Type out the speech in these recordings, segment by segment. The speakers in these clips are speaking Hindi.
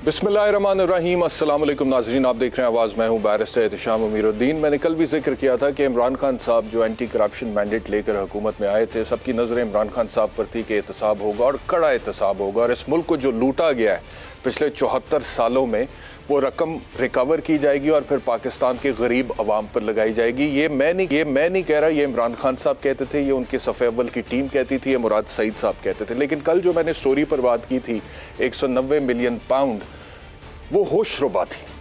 बिस्मिल्लाहिर्रहमानिर्रहीम। अस्सलाम वालेकुम नाज़रीन, आप देख रहे हैं आवाज़। मैं हूं बैरिस्टर एहतिशाम अमीरुद्दीन। मैंने कल भी जिक्र किया था कि इमरान खान साहब जो एंटी करप्शन मैंडेट लेकर हुकूमत में आए थे, सबकी नज़रें इमरान खान साहब पर थी कि एहतसाब होगा और कड़ा एहतसाब होगा और इस मुल्क को जो लूटा गया है पिछले 74 सालों में वो रकम रिकवर की जाएगी और फिर पाकिस्तान के गरीब अवाम पर लगाई जाएगी। ये मैं नहीं कह रहा, ये इमरान खान साहब कहते थे, ये उनके सफ़े अव्वल की टीम कहती थी, ये मुराद सईद साहब कहते थे। लेकिन कल जो मैंने स्टोरी पर बात की थी 190 मिलियन पाउंड, वो होशरुबा थी।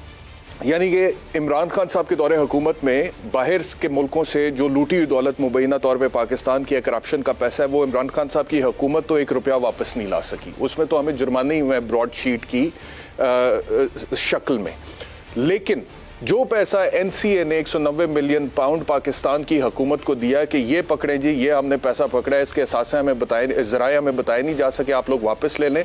यानी कि इमरान खान साहब के दौरे हुकूमत में बाहर के मुल्कों से जो लूटी हुई दौलत मुबैना तौर पे पाकिस्तान की करप्शन का पैसा है, वो इमरान खान साहब की हुकूमत तो 1 रुपया वापस नहीं ला सकी। उसमें तो हमें जुर्माने ही हुए ब्रॉडशीट की शक्ल में। लेकिन जो पैसा NCA ने 190 मिलियन पाउंड पाकिस्तान की हुकूमत को दिया कि ये पकड़ें जी, ये हमने पैसा पकड़ा है, इसके एहसास हमें बताए, ज़राए हमें बताए नहीं जा सके, आप लोग वापस ले लें।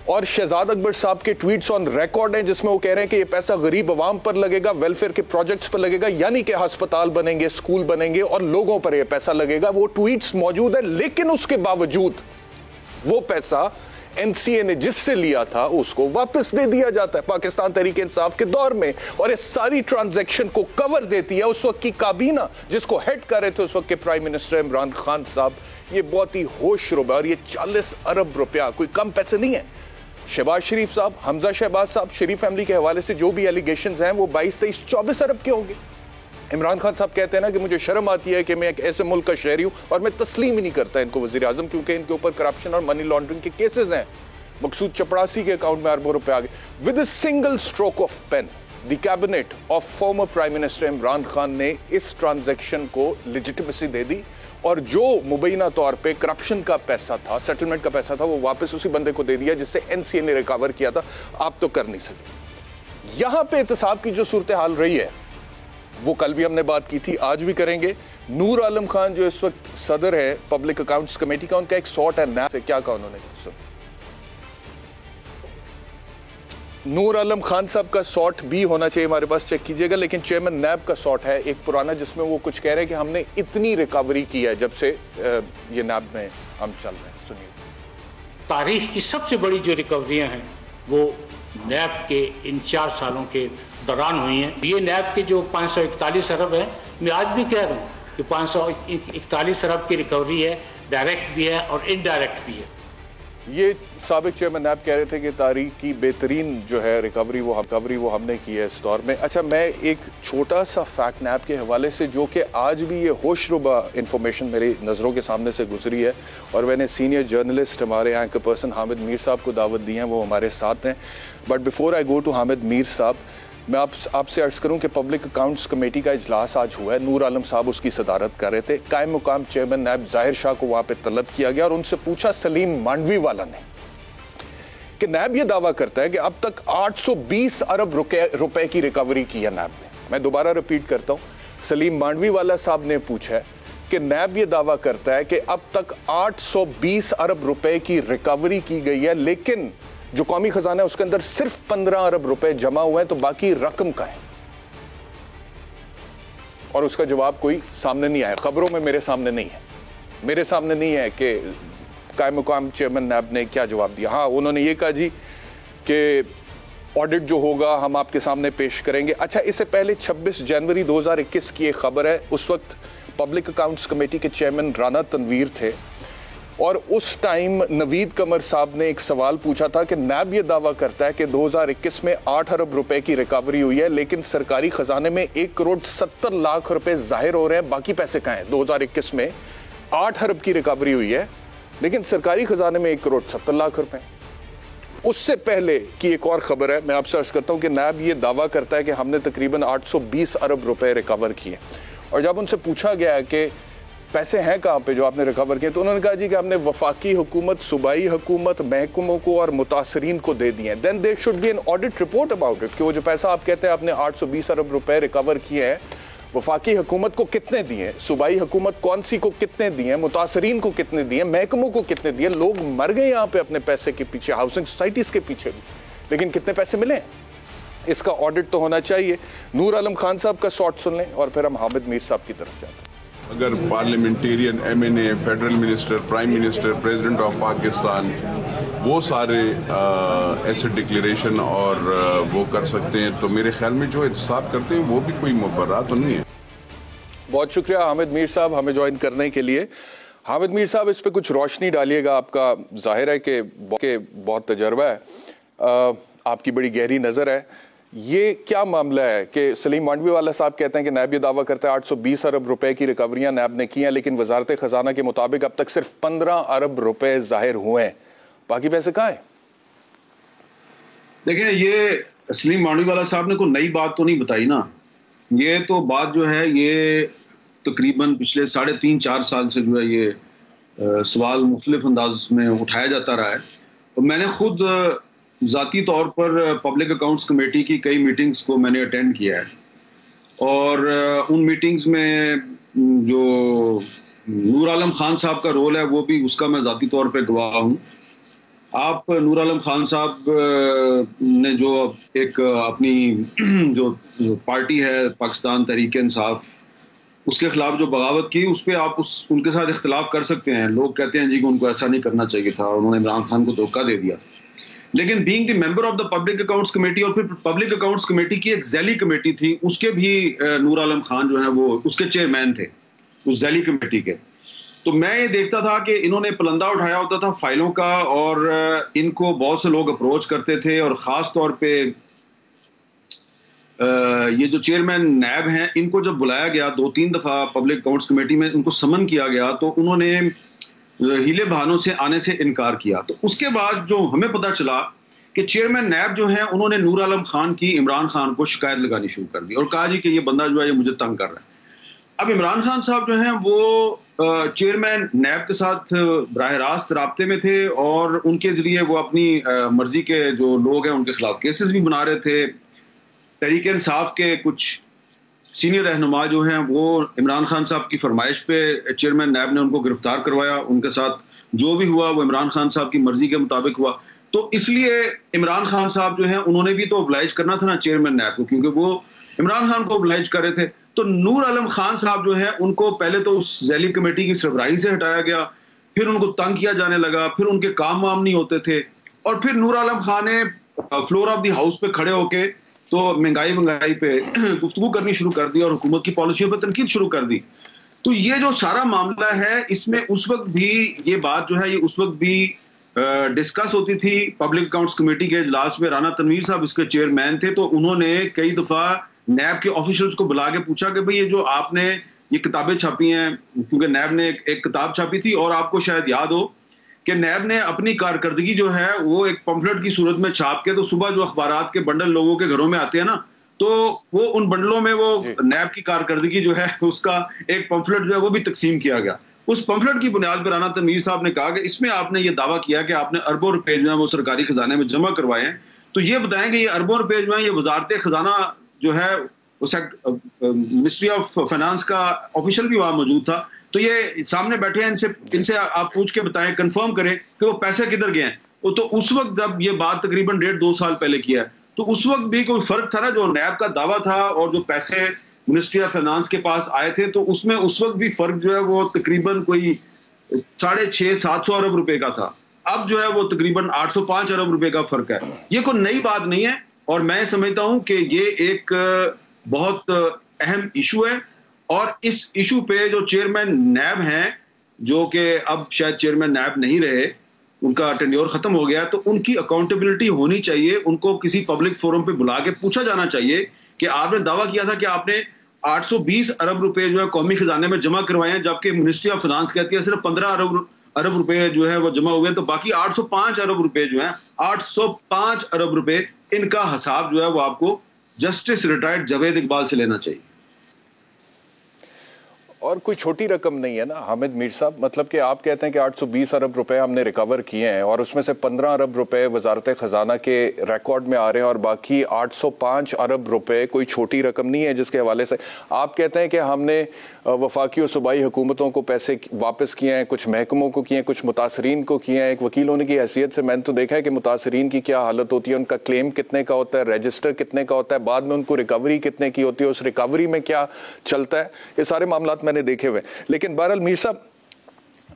और शहजाद अकबर साहब के ट्वीट्स ऑन रिकॉर्ड हैं जिसमें वो कह रहे हैं कि ये पैसा गरीब अवाम पर लगेगा, वेलफेयर के प्रोजेक्ट्स पर लगेगा, यानी कि अस्पताल बनेंगे, स्कूल बनेंगे और लोगों पर ये पैसा लगेगा। वो ट्वीट्स मौजूद है। लेकिन उसके बावजूद वो पैसा NCA ने जिससे लिया था उसको वापस दे दिया जाता है पाकिस्तान तहरीक इंसाफ के दौर में। और इस सारी ट्रांजैक्शन को कवर देती है उस वक्त की काबीना जिसको हेड कर रहे थे उस वक्त के प्राइम मिनिस्टर इमरान खान साहब। ये बहुत ही होशरुबा, और ये 40 अरब रुपया कोई कम पैसे नहीं है। शहबाज शरीफ साहब, हमजा शहबाज साहब, शरीफ फैमिली के हवाले से जो भी एलिगेशंस हैं वो 22, 23, 24 अरब के होंगे। इमरान खान साहब कहते हैं ना कि मुझे शर्म आती है कि मैं एक ऐसे मुल्क का शहरी हूं और मैं तस्लीम ही नहीं करता इनको वजीर आजम, क्योंकि इनके ऊपर करप्शन और मनी लॉन्ड्रिंग के केसेस हैं। मकसूद चपड़ासी के अकाउंट में अरबों रुपए आ गए। With a single stroke of pen the cabinet of former prime minister Imran Khan ने इस ट्रांजैक्शन को लेजिटिमेसी दे दी और जो मुबैना तौर पे करप्शन का पैसा था, सेटलमेंट का पैसा था, वो वापस उसी बंदे को दे दिया जिससे NCA ने रिकवर किया था। आप तो कर नहीं सके। यहां पे एहतसाब की जो सूरत हाल रही है वो कल भी हमने बात की थी, आज भी करेंगे। नूर आलम खान जो इस वक्त सदर है पब्लिक अकाउंट्स कमेटी का, उनका एक सॉर्ट है नैब से। क्या कहा उन्होंने? नूर आलम खान साहब का सॉर्ट भी होना चाहिए हमारे पास, चेक कीजिएगा। लेकिन चेयरमैन नैब का सॉर्ट है एक पुराना, जिसमें वो कुछ कह रहे हैं कि हमने इतनी रिकवरी की है जब से ये नैब में हम चल रहे हैं। सुनिए। तारीख की सबसे बड़ी जो रिकवरियां हैं वो नैब के इन 4 सालों के दौरान हुई हैं। ये नैब के जो 541 अरब है, मैं आज भी कह रहा हूँ कि 541 अरब की रिकवरी है, डायरेक्ट भी है और इनडायरेक्ट भी है। ये साबिक चेयरमैन नैब कह रहे थे कि तारीख की बेहतरीन जो है रिकवरी वो हमने की है इस दौर में। अच्छा, मैं एक छोटा सा फैक्ट नैब के हवाले से, जो कि आज भी ये होशरुबा इंफॉर्मेशन मेरी नज़रों के सामने से गुजरी है और मैंने सीनियर जर्नलिस्ट हमारे एंकर पर्सन हामिद मीर साहब को दावत दी है, वो हमारे साथ हैं। But before I go to Hamid Mir साहब, मैं आपसे अर्ज करूं कि पब्लिक अकाउंट्स कमेटी का इजलास आज हुआ है। नूर आलम साहब उसकी सदारत कर रहे थे। कायम मुकाम चेयरमैन नैब जाहिर शाह को वहां पे तलब किया गया और उनसे पूछा सलीम मांडवी वाला ने कि नैब ये दावा करता है कि अब तक 820 अरब रुपए की रिकवरी की है नैब ने। मैं दोबारा रिपीट करता हूं, सलीम मांडवी वाला साहब ने पूछा है कि नैब ये दावा करता है कि अब तक 820 अरब रुपए की रिकवरी की गई है, लेकिन जो कौमी खजाना है उसके अंदर सिर्फ 15 अरब रुपए जमा हुए हैं, तो बाकी रकम का है। और उसका जवाब कोई सामने नहीं आया, खबरों में मेरे सामने नहीं है कि कायम मुकाम चेयरमैन नैब ने क्या जवाब दिया। हाँ, उन्होंने ये कहा जी कि ऑडिट जो होगा हम आपके सामने पेश करेंगे। अच्छा, इससे पहले 26 जनवरी 2021 की एक खबर है। उस वक्त पब्लिक अकाउंट्स कमेटी के चेयरमैन राना तनवीर थे और उस टाइम नवीद कमर साहब ने एक सवाल पूछा था कि नैब ये दावा करता है कि 2021 में 8 अरब रुपए की रिकवरी हुई है, लेकिन सरकारी खजाने में 1 करोड़ 70 लाख रुपए जाहिर हो रहे हैं, बाकी पैसे कहाँ हैं? 2021 में 8 अरब की रिकवरी हुई है, लेकिन सरकारी खजाने में 1 करोड़ 70 लाख रुपए। उससे पहले की एक और खबर है, मैं आपसे अर्ज करता हूं कि नैब ये दावा करता है कि हमने तकरीबन 820 अरब रुपए रिकवर किए। और जब उनसे पूछा गया कि पैसे हैं कहाँ पे जो आपने रिकवर किए, तो उन्होंने कहा जी कि हमने वफाकी हुकूमत, सूबाई हुकूमत, महकमों को और मुतासरीन को दे दिए। Then there should be an audit report about it कि वो जो पैसा आप कहते हैं आपने 820 अरब रुपए रिकवर किए हैं, वफाकी हुकूमत को कितने दिए, सूबाई हुकूमत कौन सी को कितने दिए, मुतासरीन को कितने दिए, महकमों को कितने दिए। लोग मर गए यहाँ पे अपने पैसे के पीछे, हाउसिंग सोसाइटीज के पीछे भी, लेकिन कितने पैसे मिले? इसका ऑडिट तो होना चाहिए। नूर आलम खान साहब का शॉट सुन लें और फिर हम हामिद मीर साहब की तरफ जाते हैं। अगर parliamentarian, MNA, federal minister, prime minister, president of Pakistan वो सारे एसेट डिक्लेरेशन और वो कर सकते हैं। तो मेरे ख्याल में जो एहतसाब करते हैं वो भी कोई मुबर्रा तो नहीं है। बहुत शुक्रिया हामिद मीर साहब हमें ज्वाइन करने के लिए। हामिद मीर साहब, इस पे कुछ रोशनी डालिएगा। आपका जाहिर है कि बहुत तजर्बा है, आपकी बड़ी गहरी नज़र है। ये क्या मामला है कि सलीम मांडवी वाला साहब कहते हैं कि नैब ये दावा करता है 820 अरब रुपए की रिकवरियां नैब ने की हैं, लेकिन वजारत खजाना के मुताबिक अब तक सिर्फ 15 अरब रुपए जाहिर हुए हैं, बाकी पैसे कहाँ हैं? देखिए, ये सलीम मांडवी वाला साहब ने कोई नई बात तो नहीं बताई ना। ये तो बात जो है ये तकरीबन पिछले 3.5-4 साल से जो है ये सवाल मुख्तलिफ अंदाज में उठाया जाता रहा है। तो मैंने खुद ज़ाती तौर पर पब्लिक अकाउंट्स कमेटी की कई मीटिंग्स को मैंने अटेंड किया है, और उन मीटिंग्स में जो नूर आलम खान साहब का रोल है वो भी उसका मैं ज़ाती तौर पर गवाह हूँ। आप नूर आलम खान साहब ने जो एक अपनी जो पार्टी है पाकिस्तान तहरीक इंसाफ, उसके खिलाफ जो बगावत की, उस पर आप उनके साथ इख्तिलाफ कर सकते हैं। लोग कहते हैं जी कि उनको ऐसा नहीं करना चाहिए था, उन्होंने इमरान खान को धोखा दे दिया। लेकिन being the member of the public accounts committee, और फिर पब्लिक अकाउंट्स कमेटी की एक जैली कमेटी थी, उसके भी नूर आलम खान जो है वो उसके चेयरमैन थे उस जैली कमेटी के। तो मैं ये देखता था कि इन्होंने पलंदा उठाया होता था फाइलों का, और इनको बहुत से लोग अप्रोच करते थे, और ख़ास तौर पे ये जो चेयरमैन नैब हैं, इनको जब बुलाया गया 2-3 दफ़ा पब्लिक अकाउंट्स कमेटी में, उनको समन किया गया, तो उन्होंने हीले बहानों से आने से इनकार किया। तो उसके बाद जो हमें पता चला कि चेयरमैन नैब जो है उन्होंने नूर आलम खान की इमरान खान को शिकायत लगानी शुरू कर दी और कहा जी कि ये बंदा जो है ये मुझे तंग कर रहा है। अब इमरान खान साहब जो हैं वो चेयरमैन नैब के साथ बराह रास्त राब्ते में थे, और उनके जरिए वो अपनी मर्जी के जो लोग हैं उनके खिलाफ केसेस भी बना रहे थे। तहरीक इंसाफ के कुछ सीनियर रहनुमा जो हैं वो इमरान खान साहब की फरमाइश पे चेयरमैन नैब ने उनको गिरफ्तार करवाया। उनके साथ जो भी हुआ वो इमरान खान साहब की मर्जी के मुताबिक हुआ। तो इसलिए इमरान खान साहब जो हैं उन्होंने भी तो ओब्लाइज करना था ना चेयरमैन नैब को, क्योंकि वो इमरान खान को ओब्लाइज कर रहे थे। तो नूर आलम खान साहब जो है उनको पहले तो उस जैली कमेटी की सरबराही से हटाया गया, फिर उनको तंग किया जाने लगा, फिर उनके काम वाम नहीं होते थे, और फिर नूर आलम खान ने फ्लोर ऑफ द हाउस पे खड़े होके तो महंगाई पे गुफ्तगू करनी शुरू कर दी और हुकूमत की पॉलिसियों पर तनकीद शुरू कर दी। तो ये जो सारा मामला है, इसमें उस वक्त भी ये बात जो है ये उस वक्त भी डिस्कस होती थी पब्लिक अकाउंट्स कमेटी के इजलास में। राना तनवीर साहब इसके चेयरमैन थे, तो उन्होंने कई दफा नैब के ऑफिशियल्स को बुला के पूछा कि भाई ये जो आपने ये किताबें छापी हैं, क्योंकि नैब ने एक किताब छापी थी, और आपको शायद याद हो कि नैब ने अपनी कारकर्दगी जो है वो एक पम्फलेट की सूरत में छाप के, तो सुबह जो अखबारात के बंडल लोगों के घरों में आते हैं ना, तो वो उन बंडलों में वो नैब की कारकर्दगी जो है उसका एक पम्फलेट जो है वो भी तकसीम किया गया। उस पम्फलेट की बुनियाद पर राना तनवीर साहब ने कहा कि इसमें आपने ये दावा किया कि आपने अरबों रुपए जो है वो सरकारी खजाने में जमा करवाए हैं, तो ये बताएंगे ये अरबों रुपए जो है ये वजारत खजाना जो है मिनिस्ट्री ऑफ फाइनेंस का ऑफिशियल भी वहां मौजूद था, तो ये सामने बैठे हैं, इनसे आप पूछ के बताएं, कंफर्म करें कि वो पैसे किधर गए हैं। तो उस वक्त जब ये बात तकरीबन 1.5-2 साल पहले किया है, तो उस वक्त भी कोई फर्क था ना, जो नैब का दावा था और जो पैसे मिनिस्ट्री ऑफ फाइनेंस के पास आए थे, तो उसमें उस वक्त भी फर्क जो है वो तकरीबन कोई 650-700 अरब रुपए का था। अब जो है वो तकरीबन 805 अरब रुपए का फर्क है। ये कोई नई बात नहीं है, और मैं समझता हूं कि ये एक बहुत अहम इशू है, और इस इशू पे जो चेयरमैन नैब हैं, जो कि अब शायद चेयरमैन नैब नहीं रहे, उनका टेन्योर खत्म हो गया, तो उनकी अकाउंटेबिलिटी होनी चाहिए। उनको किसी पब्लिक फोरम पे बुला के पूछा जाना चाहिए कि आपने दावा किया था कि आपने 820 अरब रुपए जो है कौमी खजाने में जमा करवाए हैं, जबकि मिनिस्ट्री ऑफ फाइनेंस कहती है सिर्फ 15 अरब रुपए जो है वो जमा हुए हैं, तो बाकी 805 अरब रुपए जो है 805 अरब रुपए इनका हिसाब जो है वो आपको जस्टिस रिटायर्ड जावेद इकबाल से लेना चाहिए। और कोई छोटी रकम नहीं है ना हामिद मीर साहब, मतलब कि आप कहते हैं कि 820 अरब रुपए हमने रिकवर किए हैं, और उसमें से 15 अरब रुपए वजारत खजाना के रिकॉर्ड में आ रहे हैं, और बाकी 805 अरब रुपए कोई छोटी रकम नहीं है, जिसके हवाले से आप कहते हैं कि हमने वफाकी और सूबाई हुकूमतों को पैसे वापस किए हैं, कुछ महकमों को किए हैं, कुछ मुतासरीन को किए हैं। एक वकील होने की हैसियत से मैंने तो देखा है कि मुतासरीन की क्या हालत होती है, उनका क्लेम कितने का होता है, रजिस्टर कितने का होता है, बाद में उनको रिकवरी कितने की होती है, उस रिकवरी में क्या चलता है, ये सारे मामला मैंने देखे हुए। लेकिन बहरहाल मीर साहब,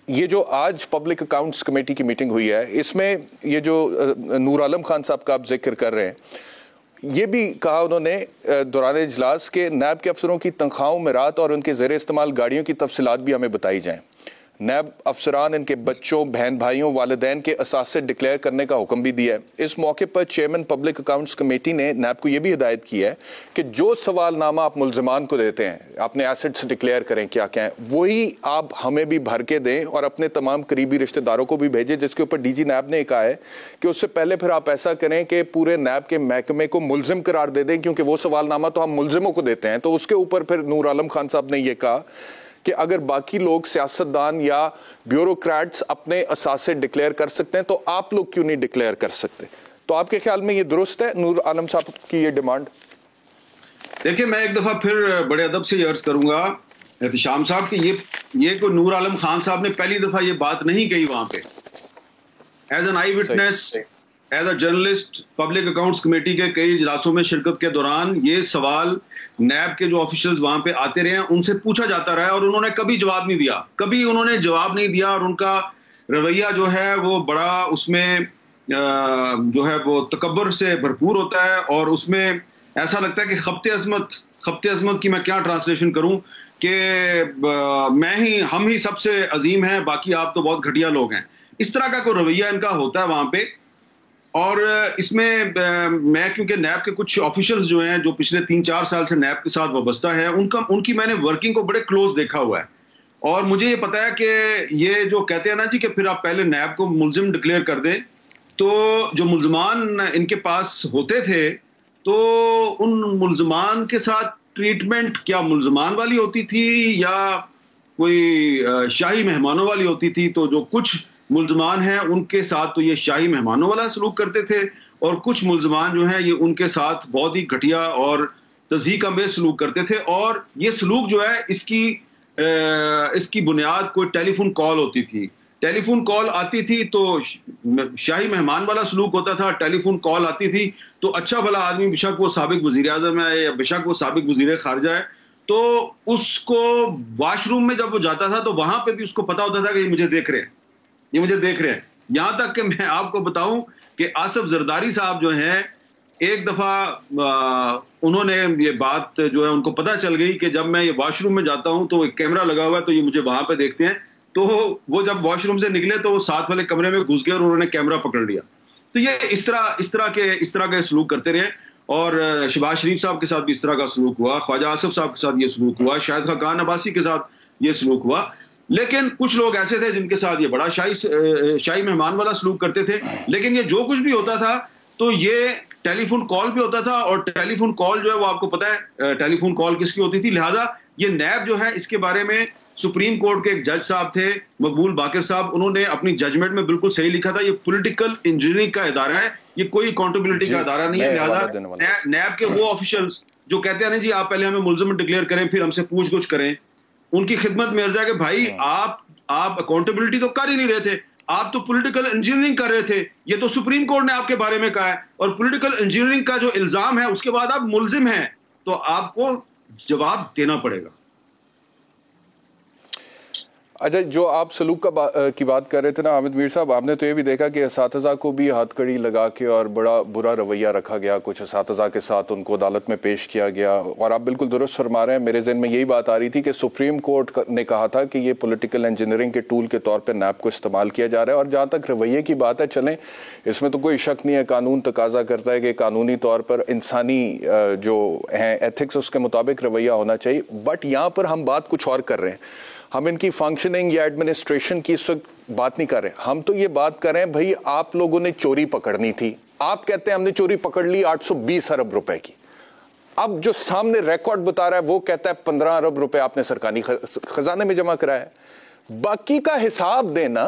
ये जो आज पब्लिक अकाउंट्स कमेटी की मीटिंग हुई है, इसमें ये जो नूर आलम खान साहब का आप जिक्र कर रहे हैं, ये भी कहा उन्होंने दौरान इजलास के नैब के अफसरों की तनख्वाहों में रात और उनके ज़ेर इस्तेमाल गाड़ियों की तफसीलात भी हमें बताई जाएं। नैब अफसरान इनके बच्चों, बहन भाइयों, वालिदैन के असासे डिक्लेयर करने का हुक्म भी दिया है। इस मौके पर चेयरमैन पब्लिक अकाउंट्स कमेटी ने नैब को यह भी हिदायत की है कि जो सवालनामा आप मुल्जिमान को देते हैं, अपने एसेट्स डिक्लेयर करें क्या क्या है, वही आप हमें भी भर के दें और अपने तमाम करीबी रिश्तेदारों को भी भेजें। जिसके ऊपर डीजी नैब ने कहा है कि उससे पहले फिर आप ऐसा करें कि पूरे नैब के महकमे को मुल्जिम करार दे दें, क्योंकि वो सवालनामा तो हम मुल्जिमों को देते हैं। तो उसके ऊपर फिर नूर आलम खान साहब ने यह कहा कि अगर बाकी लोग सियासतदान या ब्यूरोक्रेट्स अपने असासे डिक्लेयर कर सकते हैं तो आप लोग क्यों नहीं डिक्लेयर कर सकते? तो आपके ख्याल में ये दुरुस्त है नूर आलम साहब की ये डिमांड? देखिए, मैं एक दफा फिर बड़े अदब से अर्ज करूंगा एहतिशाम साहब कि ये को नूर आलम खान साहब ने पहली दफा ये बात नहीं कही वहां पे। As an eyewitness, as a journalist, public accounts committee के कई इजलासों में शिरकत के दौरान ये सवाल नैब के जो ऑफिशियल्स वहां पे आते रहे हैं उनसे पूछा जाता रहा है और उन्होंने कभी जवाब नहीं दिया, कभी उन्होंने जवाब नहीं दिया। और उनका रवैया जो है वो बड़ा उसमें जो है वो तकब्बर से भरपूर होता है और उसमें ऐसा लगता है कि खप्ते अजमत की मैं क्या ट्रांसलेशन करूं कि हम ही सबसे अजीम हैं, बाकी आप तो बहुत घटिया लोग हैं। इस तरह का कोई रवैया इनका होता है वहां पे। और इसमें मैं क्योंकि नैब के कुछ ऑफिशियल्स जो हैं जो पिछले 3-4 साल से नैब के साथ वाबस्ता है, उनकी मैंने वर्किंग को बड़े क्लोज देखा हुआ है और मुझे ये पता है कि ये जो कहते हैं ना जी कि फिर आप पहले नैब को मुल्जिम डिक्लेयर कर दें, तो जो मुल्जमान इनके पास होते थे तो उन मुल्जमान के साथ ट्रीटमेंट क्या मुल्जमान वाली होती थी या कोई शाही मेहमानों वाली होती थी? तो जो कुछ मुल्जमान हैं उनके साथ तो ये शाही मेहमानों वाला सलूक करते थे और कुछ मुल्जमान जो हैं ये उनके साथ बहुत ही घटिया और तज़हीक अमेज़ सलूक करते थे। और ये सलूक जो है इसकी बुनियाद कोई टेलीफोन कॉल होती थी। टेलीफोन कॉल आती थी तो शाही मेहमान वाला सलूक होता था, टेलीफोन कॉल आती थी तो अच्छा भला आदमी, बेशक वो साबिक वज़ीर आज़म है या बेशक वो साबिक वज़ीर ख़ारिजा है, तो उसको वॉशरूम में जब वो जाता था तो वहां पे भी उसको पता होता था कि ये मुझे देख रहे हैं, ये मुझे देख रहे हैं। यहां तक कि मैं आपको बताऊं कि आसिफ जरदारी साहब जो हैं, एक दफा उन्होंने ये बात जो है उनको पता चल गई कि जब मैं ये वॉशरूम में जाता हूं तो एक कैमरा लगा हुआ है तो ये मुझे वहां पे देखते हैं। तो वो जब वॉशरूम से निकले तो वो साथ वाले कमरे में घुस गए और उन्होंने कैमरा पकड़ लिया। तो ये इस तरह के सलूक करते रहे। और शहबाज शरीफ साहब के साथ भी इस तरह का सलूक हुआ, ख्वाजा आसिफ साहब के साथ ये सलूक हुआ, शाहिद खान अब्बासी के साथ ये सलूक हुआ। लेकिन कुछ लोग ऐसे थे जिनके साथ ये बड़ा शाही मेहमान वाला सलूक करते थे। लेकिन ये जो कुछ भी होता था तो ये टेलीफोन कॉल भी होता था और टेलीफोन कॉल जो है वो आपको पता है टेलीफोन कॉल किसकी होती थी। लिहाजा ये नैब जो है इसके बारे में सुप्रीम कोर्ट के एक जज साहब थे मकबूल बाकिर साहब, उन्होंने अपनी जजमेंट में बिल्कुल सही लिखा था, ये पॉलिटिकल इंजीनियरिंग का इदारा है, ये कोई अकाउंटेबिलिटी का इदारा नहीं है। लिहाजा नैब के वो ऑफिशियल्स जो कहते हैं ना जी आप पहले हमें मुल्जिम डिक्लेयर करें फिर हमसे पूछ गुछ करें, उनकी खिदमत में अर्ज है कि भाई आप अकाउंटेबिलिटी तो कर ही नहीं रहे थे, आप तो पॉलिटिकल इंजीनियरिंग कर रहे थे। ये तो सुप्रीम कोर्ट ने आपके बारे में कहा है और पॉलिटिकल इंजीनियरिंग का जो इल्जाम है उसके बाद आप मुल्जिम हैं तो आपको जवाब देना पड़ेगा। अच्छा, जो आप सलूक की बात कर रहे थे ना हामिद मीर साहब, आपने तो ये भी देखा कि असातिज़ा को भी हथकड़ी लगा के और बड़ा बुरा रवैया रखा गया, कुछ असातिज़ा के साथ उनको अदालत में पेश किया गया। और आप बिल्कुल दुरुस्त फरमा रहे हैं, मेरे ज़हन में यही बात आ रही थी कि सुप्रीम कोर्ट ने कहा था कि ये पॉलिटिकल इंजीनियरिंग के टूल के तौर पर नैब को इस्तेमाल किया जा रहा है। और जहाँ तक रवैये की बात है, चलें इसमें तो कोई शक नहीं है, कानून तकाजा करता है कि कानूनी तौर पर इंसानी जो हैं एथिक्स उसके मुताबिक रवैया होना चाहिए। बट यहाँ पर हम बात कुछ और कर रहे हैं, हम इनकी फंक्शनिंग या एडमिनिस्ट्रेशन की इस वक्त बात नहीं कर रहे, हम तो ये बात कर रहे हैं भाई आप लोगों ने चोरी पकड़नी थी, आप कहते हैं हमने चोरी पकड़ ली 820 अरब रुपए की। अब जो सामने रिकॉर्ड बता रहा है वो कहता है 15 अरब रुपए आपने सरकारी खजाने में जमा कराया है, बाकी का हिसाब देना।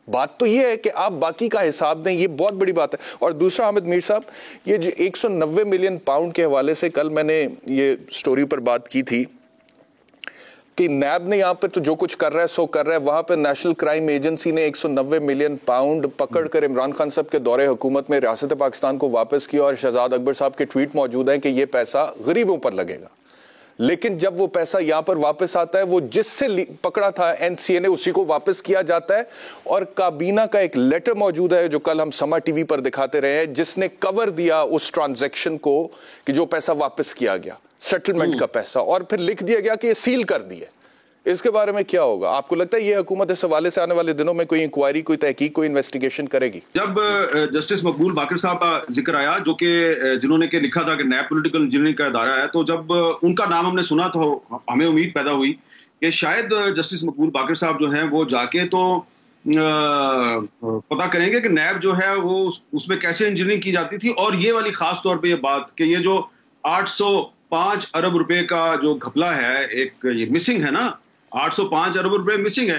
बात तो ये है कि आप बाकी का हिसाब दें, ये बहुत बड़ी बात है। और दूसरा हामिद मीर साहब, ये जो 190 मिलियन पाउंड के हवाले से कल मैंने ये स्टोरी पर बात की थी कि नैब ने यहाँ पे तो जो कुछ कर रहा है सो कर रहा है, वहां पे नेशनल क्राइम एजेंसी ने 190 मिलियन पाउंड पकड़कर इमरान खान साहब के दौरे हुकूमत में रियासत पाकिस्तान को वापस किया। और शहजाद अकबर साहब के ट्वीट मौजूद हैं कि ये पैसा गरीबों पर लगेगा। लेकिन जब वो पैसा यहां पर वापस आता है, वो जिससे पकड़ा था एनसीए ने, उसी को वापस किया जाता है। और काबीना का एक लेटर मौजूद है जो कल हम समा टीवी पर दिखाते रहे हैं, जिसने कवर दिया उस ट्रांजैक्शन को कि जो पैसा वापस किया गया, सेटलमेंट का पैसा, और फिर लिख दिया गया कि ये सील कर दिए। इसके बारे में क्या होगा? आपको लगता है ये हुकूमत इस हवाले से आने वाले दिनों में कोई इंक्वायरी, कोई तहकीक, कोई इन्वेस्टिगेशन करेगी? जब जस्टिस मकबूल बाकर साहब का जिक्र आया, जो कि जिन्होंने के लिखा था कि नैब पॉलिटिकल इंजीनियरिंग का इदारा है, तो जब उनका नाम हमने सुना तो हमें उम्मीद पैदा हुई कि शायद जस्टिस मकबूल बाकर साहब जो हैं वो जाके तो पता करेंगे कि नैब जो है वो उसमें कैसे इंजीनियरिंग की जाती थी। और ये वाली खास तौर पर ये बात कि ये जो 805 अरब रुपए का जो घपला है, एक ये मिसिंग है ना, 805 अरब रुपए मिसिंग है।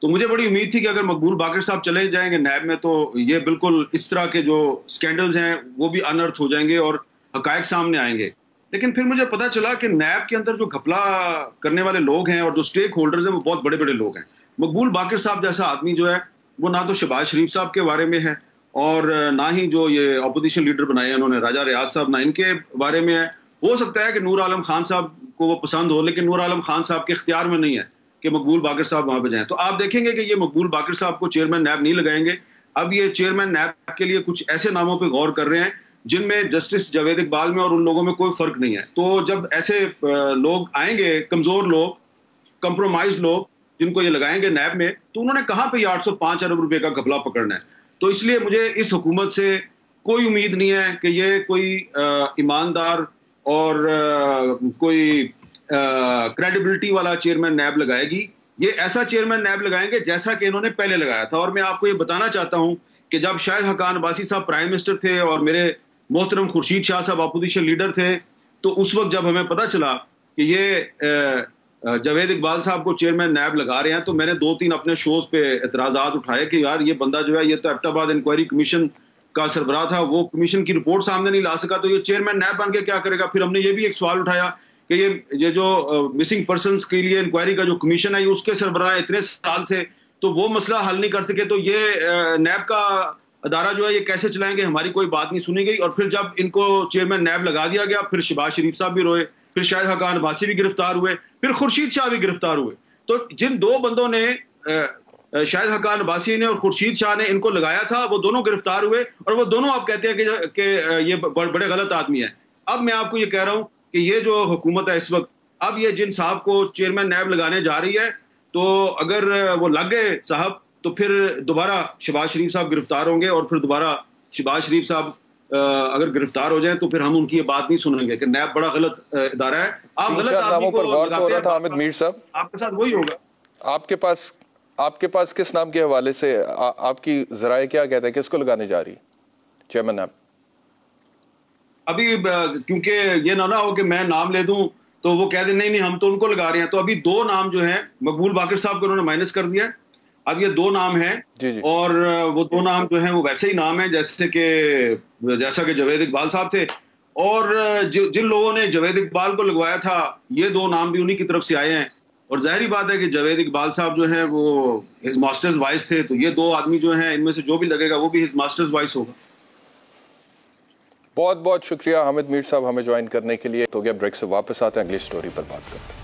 तो मुझे बड़ी उम्मीद थी कि अगर मकबूल बाकर साहब चले जाएंगे नैब में तो ये बिल्कुल इस तरह के जो स्कैंडल्स हैं वो भी अनर्थ हो जाएंगे और हकायक सामने आएंगे। लेकिन फिर मुझे पता चला कि नैब के अंदर जो घपला करने वाले लोग हैं और जो स्टेक होल्डर्स हैं वो बहुत बड़े बड़े लोग हैं। मकबूल बाकर साहब जैसा आदमी जो है वो ना तो शहबाज शरीफ साहब के बारे में है और ना ही जो ये अपोजिशन लीडर बनाए हैं उन्होंने राजा रियाज साहब, ना इनके बारे में है। हो सकता है कि नूर आलम खान साहब को वो पसंद हो, लेकिन नूर आलम खान साहब के इख्तियार में नहीं है कि मकबूल बाकर साहब वहां पे जाएं। तो आप देखेंगे कि ये मकबूल बाकर साहब को चेयरमैन नैब नहीं लगाएंगे। अब ये चेयरमैन नैब के लिए कुछ ऐसे नामों पे गौर कर रहे हैं जिनमें जस्टिस जावेद इकबाल में और उन लोगों में कोई फर्क नहीं है। तो जब ऐसे लोग आएंगे, कमजोर लोग, कंप्रोमाइज लोग, जिनको ये लगाएंगे नैब में, तो उन्होंने कहां पे 805 अरब रुपए का घपला पकड़ना है। तो इसलिए मुझे इस हुकूमत से कोई उम्मीद नहीं है कि ये कोई ईमानदार और कोई क्रेडिबिलिटी वाला चेयरमैन नैब लगाएगी। ये ऐसा चेयरमैन नैब लगाएंगे जैसा कि इन्होंने पहले लगाया था। और मैं आपको ये बताना चाहता हूं कि जब शाहिद हकान अब्बासी साहब प्राइम मिनिस्टर थे और मेरे मोहतरम खुर्शीद शाह साहब अपोजिशन लीडर थे, तो उस वक्त जब हमें पता चला कि ये जावेद इकबाल साहब को चेयरमैन नैब लगा रहे हैं, तो मैंने 2-3 अपने शोज पे एतराजात उठाए कि यार ये बंदा जो है ये तो एबटाबाद इंक्वायरी कमीशन का सरबराह था, वो कमीशन की रिपोर्ट सामने नहीं ला सका, तो ये चेयरमैन नैब बन के क्या करेगा। फिर हमने ये भी एक सवाल उठाया कि ये जो मिसिंग पर्सनस के लिए इंक्वायरी का जो कमीशन है, उसके सरबराह इतने साल से तो वो मसला हल नहीं कर सके, तो ये नैब का अदारा जो है ये कैसे चलाएंगे। हमारी कोई बात नहीं सुनी गई। और फिर जब इनको चेयरमैन नैब लगा दिया गया, फिर शहबाज शरीफ साहब भी रोए, फिर शाहिद हकान अब्बासी भी गिरफ्तार हुए, फिर खुर्शीद शाह भी गिरफ्तार हुए। तो जिन दो बंदों ने, शाहिद हकान अब्बासी ने और खुर्शीद शाह ने इनको लगाया था, वो दोनों गिरफ्तार हुए और वो दोनों आप कहते हैं कि ये बड़े गलत आदमी है। अब मैं आपको ये कह रहा हूं कि ये जो हुकूमत है इस वक्त, अब ये जिन साहब को चेयरमैन नैब लगाने जा रही है, तो अगर वो लग गए साहब तो फिर दोबारा शहबाज शरीफ साहब गिरफ्तार होंगे और फिर दोबारा शहबाज शरीफ साहब अगर गिरफ्तार हो जाएं तो फिर हम उनकी ये बात नहीं सुनेंगे कि नैब बड़ा गलत इदारा है। आप गलत आदमी को लगाते हैं। हामिद मीर साहब, आपके साथ वही होगा। आपके पास किस नाम के हवाले से आपकी जराए क्या कहते हैं, किसको लगाने जा रही है चेयरमैन नैब? अभी क्योंकि ये ना हो कि मैं नाम ले दूं तो वो कह दे नहीं हम तो उनको लगा रहे हैं। तो अभी 2 नाम जो हैं, मकबूल बाकर साहब को उन्होंने माइनस कर दिया। अब ये 2 नाम हैं और वो 2 नाम जो हैं वो वैसे ही नाम हैं जैसा कि जावेद इकबाल साहब थे। और जिन लोगों ने जावेद इकबाल को लगवाया था, ये 2 नाम भी उन्हीं की तरफ से आए हैं। और जाहिर बात है कि जावेद इकबाल साहब जो हैं वो हिज मास्टर्स वाइस थे, तो ये 2 आदमी जो हैं इनमें से जो भी लगेगा वो भी हिज मास्टर्स वाइस होगा। बहुत बहुत शुक्रिया हामिद मीर साहब हमें ज्वाइन करने के लिए। तो क्या ब्रेक से वापस आते हैं, अगली स्टोरी पर बात करते हैं।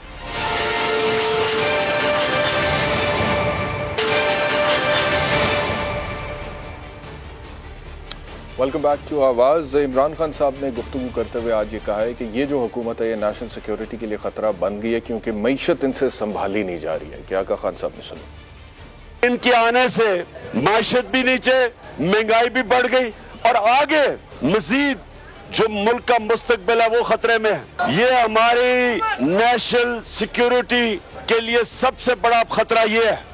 वेलकम बैक टू आवाज़। इमरान खान साहब ने गुफ्तगू करते हुए आज ये कहा है कि ये जो हुकूमत है ये नेशनल सिक्योरिटी के लिए खतरा बन गई है क्योंकि मईशत इनसे संभाली नहीं जा रही है। क्या कहा खान साहब ने, सुनो। इनके आने से माशत भी नीचे, महंगाई भी बढ़ गई और आगे मजीद जो मुल्क का मुस्तकबिल है वो खतरे में है। ये हमारी नेशनल सिक्योरिटी के लिए सबसे बड़ा खतरा ये है।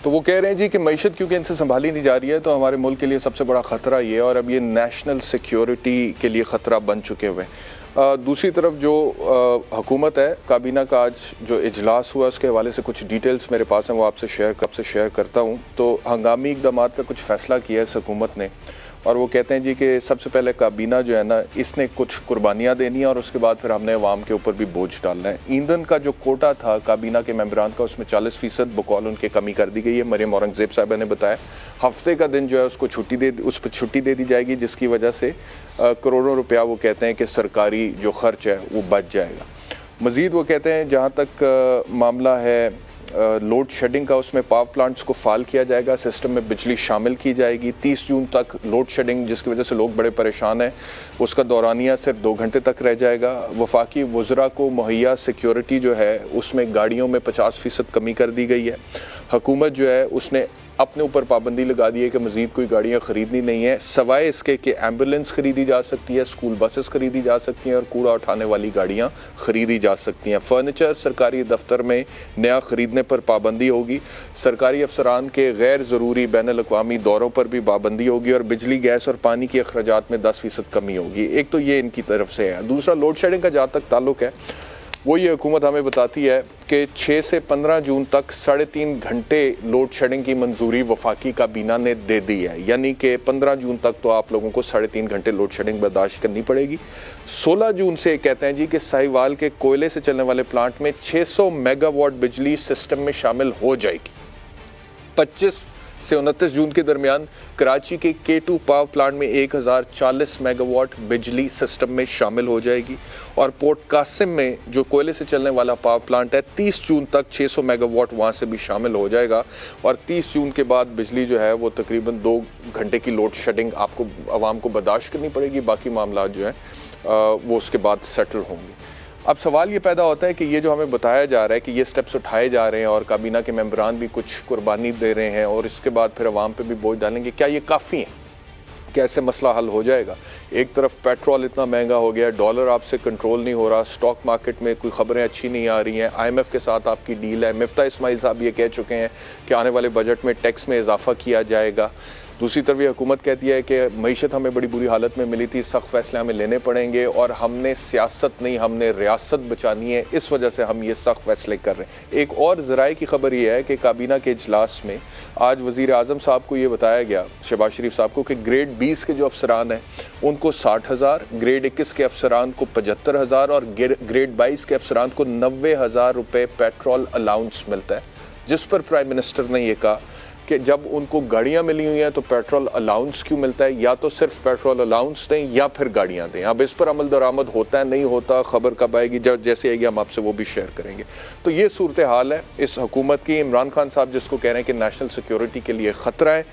तो वो कह रहे हैं जी कि मईशत क्योंकि इनसे संभाली नहीं जा रही है तो हमारे मुल्क के लिए सबसे बड़ा खतरा ये है और अब ये नेशनल सिक्योरिटी के लिए खतरा बन चुके हुए। दूसरी तरफ जो हुकूमत है, काबीना का आज जो इजलास हुआ उसके हवाले से कुछ डिटेल्स मेरे पास हैं, वो आपसे शेयर करता हूँ। तो हंगामी इक़दामात का कुछ फ़ैसला किया है इस हुकूमत ने और वो कहते हैं जी कि सबसे पहले काबीना जो है ना, इसने कुछ कुर्बानियाँ देनी है और उसके बाद फिर हमने अवाम के ऊपर भी बोझ डालना है। ईंधन का जो कोटा था काबीना के मेंबरान का, उसमें 40% बकौल उनके कमी कर दी गई है। मरियम औरंगजेब साहबा ने बताया हफ्ते का दिन जो है उसको उस पर छुट्टी दे दी जाएगी, जिसकी वजह से करोड़ों रुपया वो कहते हैं कि सरकारी जो खर्च है वो बच जाएगा। मज़ीद वो कहते हैं जहाँ तक मामला है लोड शेडिंग का, उसमें पावर प्लांट्स को फाल किया जाएगा, सिस्टम में बिजली शामिल की जाएगी। 30 जून तक लोड शेडिंग जिसकी वजह से लोग बड़े परेशान हैं, उसका दौरानिया सिर्फ 2 घंटे तक रह जाएगा। वफाकी वज़रा को मुहैया सिक्योरिटी जो है उसमें गाड़ियों में 50% कमी कर दी गई है। हुकूमत जो है उसने अपने ऊपर पाबंदी लगा दी है कि मज़ीद कोई गाड़ियाँ ख़रीदनी नहीं है, सवाए इसके कि एम्बुलेंस ख़रीदी जा सकती है, स्कूल बसेस ख़रीदी जा सकती हैं और कूड़ा उठाने वाली गाड़ियाँ ख़रीदी जा सकती हैं। फर्नीचर सरकारी दफ्तर में नया ख़रीदने पर पाबंदी होगी। सरकारी अफसरान के गैर ज़रूरी बैनुल-अक़वामी दौरों पर भी पाबंदी होगी और बिजली, गैस और पानी के अखराजात में 10% कमी होगी। एक तो ये इनकी तरफ से है। दूसरा, लोड शेडिंग का जहाँ तक ताल्लुक़ है, वो ये हुकूमत हमें बताती है कि 6 से 15 जून तक 3.5 घंटे लोड शेडिंग की मंजूरी वफाकी काबीना ने दे दी है, यानी कि 15 जून तक तो आप लोगों को 3.5 घंटे लोड शेडिंग बर्दाश्त करनी पड़ेगी। 16 जून से कहते हैं जी कि साहिवाल के कोयले से चलने वाले प्लांट में 600 मेगावाट बिजली सिस्टम में शामिल हो जाएगी। 25 से 29 जून के दरमियान कराची के K2 पावर प्लांट में 1040 मेगावाट बिजली सिस्टम में शामिल हो जाएगी और पोर्ट कासिम में जो कोयले से चलने वाला पावर प्लांट है 30 जून तक 600 मेगावाट वहाँ से भी शामिल हो जाएगा और 30 जून के बाद बिजली जो है वो तकरीबन 2 घंटे की लोड शेडिंग आपको आवाम को बर्दाश्त करनी पड़ेगी। बाकी मामला जो है वो उसके बाद सेटल होंगे। अब सवाल ये पैदा होता है कि ये जो हमें बताया जा रहा है कि ये स्टेप्स उठाए जा रहे हैं और काबीना के मेंबरान भी कुछ कुर्बानी दे रहे हैं और इसके बाद फिर अवाम पे भी बोझ डालेंगे, क्या ये काफ़ी है? कैसे मसला हल हो जाएगा? एक तरफ पेट्रोल इतना महंगा हो गया, डॉलर आपसे कंट्रोल नहीं हो रहा, स्टॉक मार्केट में कोई खबरें अच्छी नहीं आ रही हैं, IMF के साथ आपकी डील है, मिफ्ता इस्माइल साहब ये कह चुके हैं कि आने वाले बजट में टैक्स में इजाफा किया जाएगा। दूसरी तरफ ये हुकूमत कहती है कि मईशत हमें बड़ी बुरी हालत में मिली थी, सख्त फैसले हमें लेने पड़ेंगे और हमने सियासत नहीं, हमने रियासत बचानी है, इस वजह से हम ये सख्त फैसले कर रहे हैं। एक और ज़राए की खबर ये है कि काबीना के इजलास में आज वज़ीर आज़म साहब को ये बताया गया, शहबाज शरीफ साहब को, कि ग्रेड 20 के जो अफसरान हैं उनको 60,000, ग्रेड 21 के अफसरान को 75,000 और ग्रेड 22 के अफसरान को 90,000 रुपये पेट्रोल अलाउंस मिलता है, जिस पर प्राइम मिनिस्टर ने यह कहा कि जब उनको गाड़ियां मिली हुई हैं तो पेट्रोल अलाउंस क्यों मिलता है? या तो सिर्फ पेट्रोल अलाउंस दें या फिर गाड़ियां दें। अब इस पर अमल दरामद होता है नहीं होता, खबर कब आएगी, जब जैसे आएगी हम आपसे वो भी शेयर करेंगे। तो ये सूरत हाल है इस हुकूमत की। इमरान खान साहब जिसको कह रहे हैं कि नेशनल सिक्योरिटी के लिए ख़तरा है,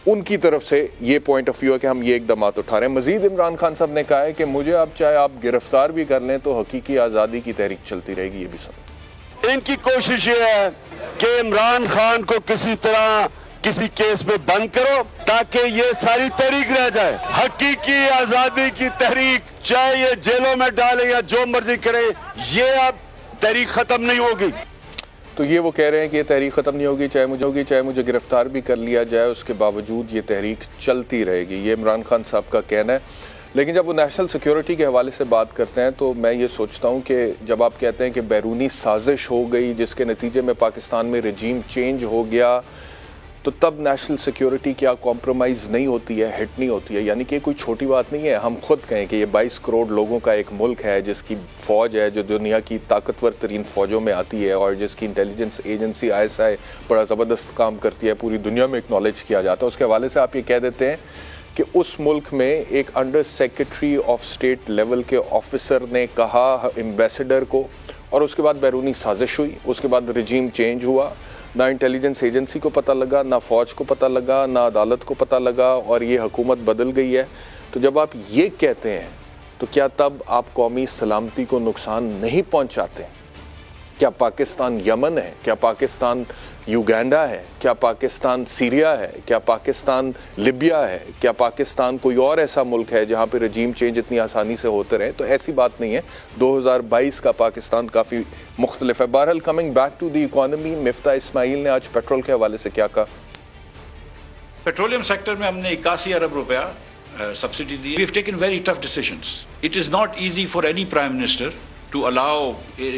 उनकी तरफ से ये पॉइंट ऑफ व्यू है कि हम ये इकदाम उठा रहे हैं। मजीद इमरान खान साहब ने कहा है कि मुझे अब चाहे आप गिरफ्तार भी कर लें तो हकीकी आज़ादी की तहरीक चलती रहेगी। ये भी सुन, इनकी कोशिश ये है कि इमरान खान को किसी तरह किसी केस में बंद करो ताकि ये सारी तहरीक रह जाए। हकीकी आजादी की तहरीक, चाहे ये जेलों में डाले या जो मर्जी करे, ये अब तहरीक खत्म नहीं होगी। तो ये वो कह रहे हैं कि ये तहरीक ख़त्म नहीं होगी, चाहे मुझे गिरफ्तार भी कर लिया जाए, उसके बावजूद ये तहरीक चलती रहेगी। ये इमरान खान साहब का कहना है। लेकिन जब वो नेशनल सिक्योरिटी के हवाले से बात करते हैं तो मैं ये सोचता हूँ कि जब आप कहते हैं कि बैरूनी साजिश हो गई जिसके नतीजे में पाकिस्तान में रजीम चेंज हो गया, तो तब नेशनल सिक्योरिटी क्या कॉम्प्रोमाइज़ नहीं होती है, हिट नहीं होती है? यानी कि कोई छोटी बात नहीं है। हम खुद कहें कि ये 22 करोड़ लोगों का एक मुल्क है जिसकी फ़ौज है जो दुनिया की ताकतवर तरीन फ़ौजों में आती है और जिसकी इंटेलिजेंस एजेंसी ISI बड़ा ज़बरदस्त काम करती है, पूरी दुनिया में एक्नॉलेज किया जाता है। उसके हवाले से आप ये कह देते हैं कि उस मुल्क में एक under secretary of state level के ऑफिसर ने कहा एम्बेसडर को, और उसके बाद बैरूनी साजिश हुई, उसके बाद रजीम चेंज हुआ, ना इंटेलिजेंस एजेंसी को पता लगा, ना फ़ौज को पता लगा, ना अदालत को पता लगा और ये हुकूमत बदल गई है। तो जब आप ये कहते हैं तो क्या तब आप कौमी सलामती को नुकसान नहीं पहुंचाते? क्या पाकिस्तान यमन है? क्या पाकिस्तान युगांडा है? क्या पाकिस्तान सीरिया है? क्या पाकिस्तान लिबिया है? क्या पाकिस्तान कोई और ऐसा मुल्क है जहाँ पे रजीम चेंज इतनी आसानी से होते रहे? तो ऐसी बात नहीं है। 2022 का पाकिस्तान काफ़ी मुख्तलिफ है। बहरहाल, coming back to the economy, Miftah Ismail ने आज पेट्रोल के हवाले से क्या कहा? पेट्रोलियम सेक्टर में हमने 81 अरब रुपया सब्सिडी दी। We have taken very tough decisions. It is not easy for any prime minister to allow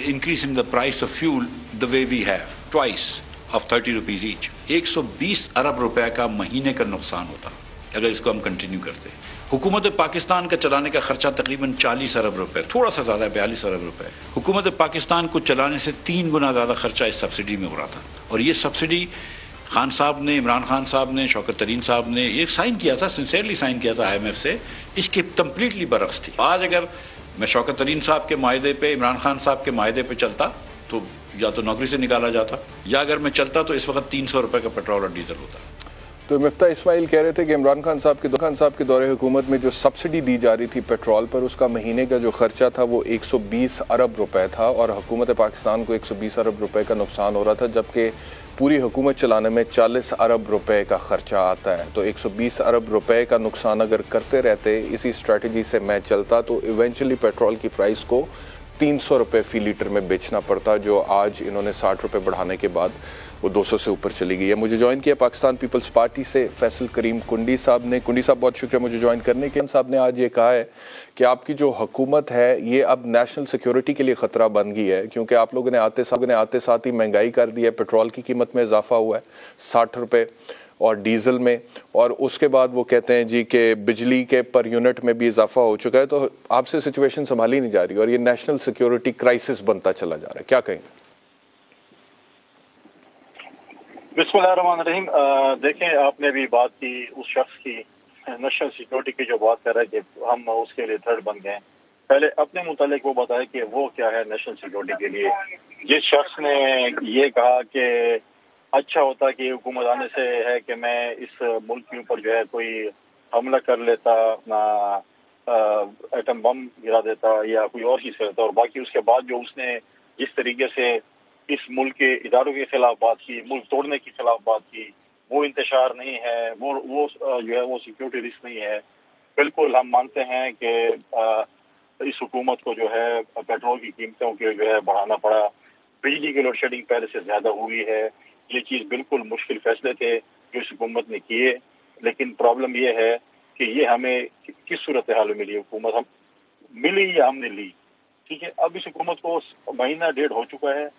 increase in the price of fuel the way we have, twice of 30 rupees each. 120 अरब रुपए का महीने का नुकसान होता अगर इसको हम कंटिन्यू करते। हुकूमत पाकिस्तान का चलाने का खर्चा तकरीबन 40 अरब रुपए, थोड़ा सा ज़्यादा 42 अरब रुपए। हुकूमत पाकिस्तान को चलाने से 3 गुना ज़्यादा खर्चा इस सब्सिडी में हो रहा था। और ये सब्सिडी खान साहब ने, इमरान खान साहब ने, शौकत तरीन साहब ने ये साइन किया था, सिंसियरली साइन किया था IMF से, इसके कम्प्लीटली बरक्स थी। आज अगर मैं शौकत तरीन साहब के मायदे पे, इमरान खान साहब के मायदे पे चलता तो या तो नौकरी से निकाला जाता, या अगर मैं चलता तो इस वक्त 300 रुपए का पेट्रोल और डीजल होता। तो मिफ्ता इस्माइल कह रहे थे कि इमरान खान साहब के दौरे हुकूमत में जो सब्सिडी दी जा रही थी पेट्रोल पर, उसका महीने का जो खर्चा था वो 120 अरब रुपए था और हुकूमत पाकिस्तान को 120 अरब रुपए का नुकसान हो रहा था, जबकि पूरी हुकूमत चलाने में 40 अरब रुपए का खर्चा आता है। तो 120 अरब रुपए का नुकसान अगर करते रहते, इसी स्ट्रेटजी से मैं चलता, तो इवेंचुअली पेट्रोल की प्राइस को 300 रुपये फी लीटर में बेचना पड़ता, जो आज इन्होंने 60 रुपये बढ़ाने के बाद वो 200 से ऊपर चली गई है। मुझे ज्वाइन किया पाकिस्तान पीपल्स पार्टी से फैसल करीम कुंडी साहब ने। कुंडी साहब बहुत शुक्रिया मुझे ज्वाइन करने के। साहब ने आज ये कहा है कि आपकी जो हुकूमत है ये अब नेशनल सिक्योरिटी के लिए ख़तरा बन गई है, क्योंकि आप लोगों ने आते साथ ही महंगाई कर दी है, पेट्रोल की कीमत में इजाफा हुआ है 60 रुपये और डीजल में, और उसके बाद वो कहते हैं जी कि बिजली के पर यूनिट में भी इजाफा हो चुका है। तो आपसे सिचुएशन संभाली नहीं जा रही और ये नेशनल सिक्योरिटी क्राइसिस बनता चला जा रहा है, क्या कहेंगे? बिस्मिल्लाहिर्रहमानिर्रहीम। देखें, आपने भी बात की उस शख्स की नेशनल सिक्योरिटी की जो बात कर रहा है कि हम उसके लिए थर्ड बन गए। पहले अपने मुतालिक वो बताए कि वो क्या है नेशनल सिक्योरिटी के लिए। जिस शख्स ने ये कहा कि अच्छा होता कि हुकूमत आने से है कि मैं इस मुल्क के ऊपर जो है कोई हमला कर लेता, अपना एटम बम गिरा देता या कोई और चीज करता, और बाकी उसके बाद जो उसने जिस तरीके से इस मुल्क के इदारों के खिलाफ बात की, मुल्क तोड़ने के खिलाफ बात की, वो इंतशार नहीं है, वो जो है वो सिक्योरिटी रिस्क नहीं है। बिल्कुल हम मानते हैं कि इस हुकूमत को जो है पेट्रोल की कीमतों के जो है बढ़ाना पड़ा, बिजली की लोड शेडिंग पहले से ज्यादा हुई है। ये चीज बिल्कुल मुश्किल फैसले थे जो इस हुकूमत ने किए, लेकिन प्रॉब्लम ये है कि ये हमें किस सूरत हाल में मिली हुकूमत, हम मिली या हमने ली। ठीक है, अब इस हुकूमत को महीना डेढ़ हो चुका है,